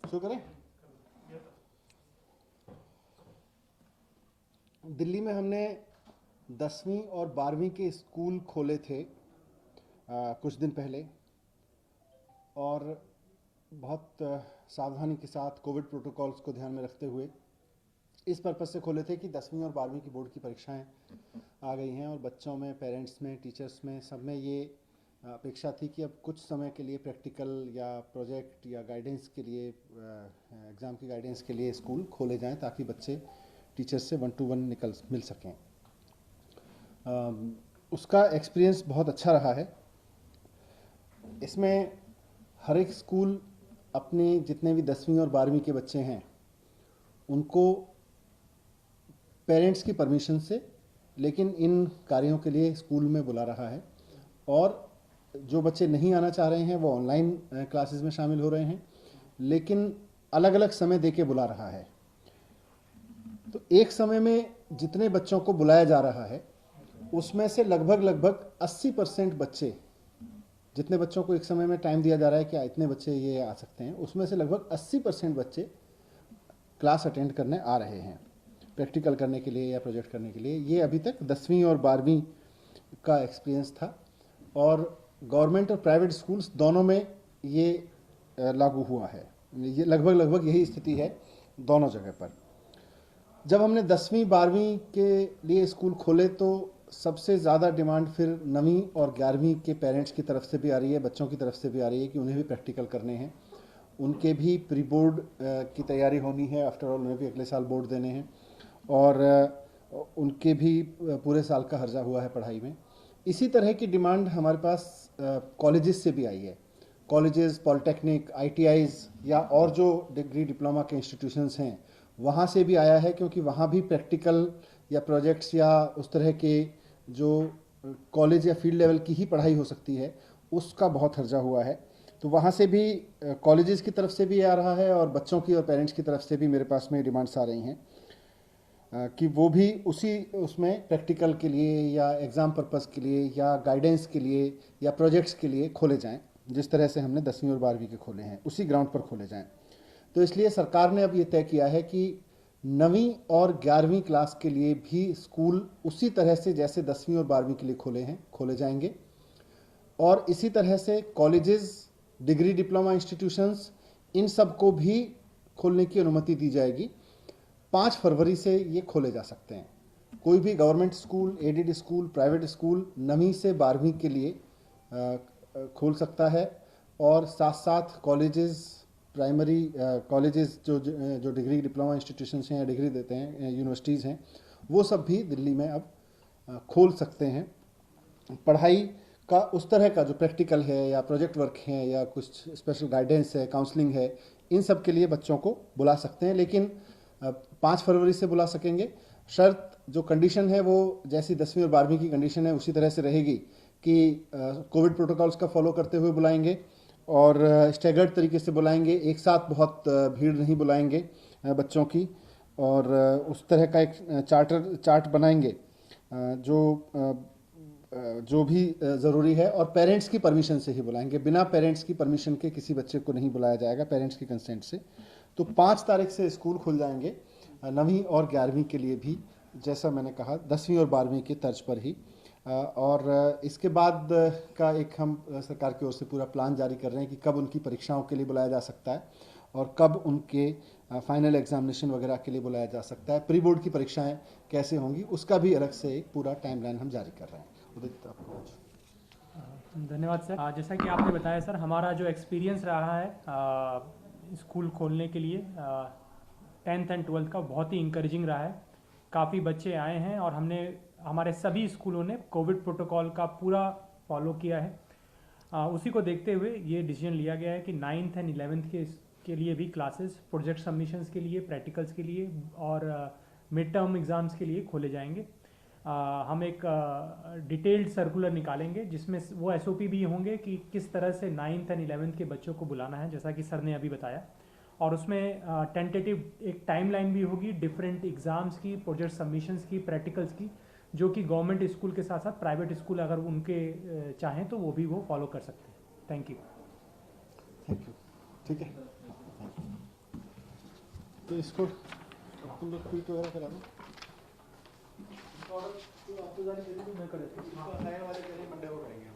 शुरू करें। दिल्ली में हमने 10वीं और 12वीं के स्कूल खोले थे कुछ दिन पहले, और बहुत सावधानी के साथ कोविड प्रोटोकॉल्स को ध्यान में रखते हुए इस पर्पज़ से खोले थे कि 10वीं और 12वीं की बोर्ड की परीक्षाएं आ गई हैं और बच्चों में, पेरेंट्स में, टीचर्स में, सब में ये अपेक्षा थी कि अब कुछ समय के लिए प्रैक्टिकल या प्रोजेक्ट या गाइडेंस के लिए, एग्ज़ाम की गाइडेंस के लिए स्कूल खोले जाएं ताकि बच्चे टीचर्स से 1-to-1 मिल सकें। उसका एक्सपीरियंस बहुत अच्छा रहा है। इसमें हर एक स्कूल अपने जितने भी 10वीं और 12वीं के बच्चे हैं उनको पेरेंट्स की परमिशन से, लेकिन इन कार्यों के लिए स्कूल में बुला रहा है, और जो बच्चे नहीं आना चाह रहे हैं वो ऑनलाइन क्लासेस में शामिल हो रहे हैं, लेकिन अलग अलग समय दे के बुला रहा है। तो एक समय में जितने बच्चों को बुलाया जा रहा है उसमें से लगभग 80% बच्चे, जितने बच्चों को एक समय में टाइम दिया जा रहा है कि इतने बच्चे ये आ सकते हैं, उसमें से लगभग 80% बच्चे क्लास अटेंड करने आ रहे हैं, प्रैक्टिकल करने के लिए या प्रोजेक्ट करने के लिए। ये अभी तक 10वीं और 12वीं का एक्सपीरियंस था, और गवर्नमेंट और प्राइवेट स्कूल्स दोनों में ये लागू हुआ है। ये लगभग यही स्थिति है दोनों जगह पर। जब हमने 10वीं 12वीं के लिए स्कूल खोले तो सबसे ज़्यादा डिमांड फिर 9वीं और 11वीं के पेरेंट्स की तरफ से भी आ रही है, बच्चों की तरफ से भी आ रही है कि उन्हें भी प्रैक्टिकल करने हैं, उनके भी प्री बोर्ड की तैयारी होनी है। आफ्टर ऑल उन्हें भी अगले साल बोर्ड देने हैं, और उनके भी पूरे साल का हर्जा हुआ है पढ़ाई में। इसी तरह की डिमांड हमारे पास कॉलेजेस से भी आई है। कॉलेजेस, पॉलिटेक्निक, ITIs या और जो डिग्री डिप्लोमा के इंस्टीट्यूशंस हैं वहाँ से भी आया है, क्योंकि वहाँ भी प्रैक्टिकल या प्रोजेक्ट्स या उस तरह के जो कॉलेज या फील्ड लेवल की ही पढ़ाई हो सकती है उसका बहुत हर्जा हुआ है। तो वहाँ से भी कॉलेजेस की तरफ से भी आ रहा है, और बच्चों की और पेरेंट्स की तरफ से भी मेरे पास में डिमांड्स आ रही हैं कि वो भी उसमें प्रैक्टिकल के लिए या एग्ज़ाम पर्पज़ के लिए या गाइडेंस के लिए या प्रोजेक्ट्स के लिए खोले जाएं, जिस तरह से हमने 10वीं और 12वीं के खोले हैं उसी ग्राउंड पर खोले जाएं। तो इसलिए सरकार ने अब ये तय किया है कि 9वीं और 11वीं क्लास के लिए भी स्कूल उसी तरह से जैसे 10वीं और 12वीं के लिए खोले जाएंगे, और इसी तरह से कॉलेजेस, डिग्री डिप्लोमा इंस्टीट्यूशंस, इन सब को भी खोलने की अनुमति दी जाएगी। 5 फरवरी से ये खोले जा सकते हैं। कोई भी government school, aided school, private school 9वीं से 12वीं के लिए खोल सकता है, और साथ साथ कॉलेजेस, प्राइमरी कॉलेजेस जो डिग्री डिप्लोमा इंस्टीट्यूशंस हैं या डिग्री देते हैं, यूनिवर्सिटीज़ हैं, वो सब भी दिल्ली में अब खोल सकते हैं। पढ़ाई का उस तरह का जो प्रैक्टिकल है या प्रोजेक्ट वर्क है या कुछ स्पेशल गाइडेंस है, काउंसलिंग है, इन सब के लिए बच्चों को बुला सकते हैं, लेकिन 5 फरवरी से बुला सकेंगे। शर्त, जो कंडीशन है वो जैसी 10वीं और 12वीं की कंडीशन है उसी तरह से रहेगी कि कोविड प्रोटोकॉल्स का फॉलो करते हुए बुलाएंगे, और स्टैगर्ड तरीके से बुलाएंगे, एक साथ बहुत भीड़ नहीं बुलाएंगे बच्चों की, और उस तरह का एक चार्ट बनाएंगे जो भी ज़रूरी है, और पेरेंट्स की परमिशन से ही बुलाएंगे। बिना पेरेंट्स की परमिशन के किसी बच्चे को नहीं बुलाया जाएगा, पेरेंट्स की कंसेंट से। तो 5 तारीख से स्कूल खुल जाएंगे 9वीं और 11वीं के लिए भी, जैसा मैंने कहा 10वीं और 12वीं की तर्ज पर ही। और इसके बाद का एक हम सरकार की ओर से पूरा प्लान जारी कर रहे हैं कि कब उनकी परीक्षाओं के लिए बुलाया जा सकता है और कब उनके फाइनल एग्जामिनेशन वगैरह के लिए बुलाया जा सकता है। प्री बोर्ड की परीक्षाएं कैसे होंगी उसका भी अलग से एक पूरा टाइमलाइन हम जारी कर रहे हैं। उदित, आपको। धन्यवाद सर। जैसा कि आपने बताया सर, हमारा जो एक्सपीरियंस रहा है स्कूल खोलने के लिए 10th एंड 12th का, बहुत ही इंकरेजिंग रहा है। काफ़ी बच्चे आए हैं और हमारे सभी स्कूलों ने कोविड प्रोटोकॉल का पूरा फॉलो किया है। उसी को देखते हुए ये डिसीजन लिया गया है कि 9th एंड 11th के लिए भी क्लासेस, प्रोजेक्ट सबमिशंस के लिए, प्रैक्टिकल्स के लिए और मिड टर्म एग्ज़ाम्स के लिए खोले जाएंगे। हम एक डिटेल्ड सर्कुलर निकालेंगे जिसमें वो SOP भी होंगे कि किस तरह से 9th एंड 11th के बच्चों को बुलाना है, जैसा कि सर ने अभी बताया। और उसमें टेंटेटिव एक टाइमलाइन भी होगी डिफरेंट एग्ज़ाम्स की, प्रोजेक्ट सबमिशंस की, प्रैक्टिकल्स की, जो कि गवर्नमेंट स्कूल के साथ साथ प्राइवेट स्कूल अगर उनके चाहें तो वो भी फॉलो कर सकते हैं। Thank you. Thank you. ठीक है। तो इसको तुम लोग ट्वीट वगैरह करा दो। आपको जाने के लिए मैं कर देता हूँ। वाले मंडे को करेंगे।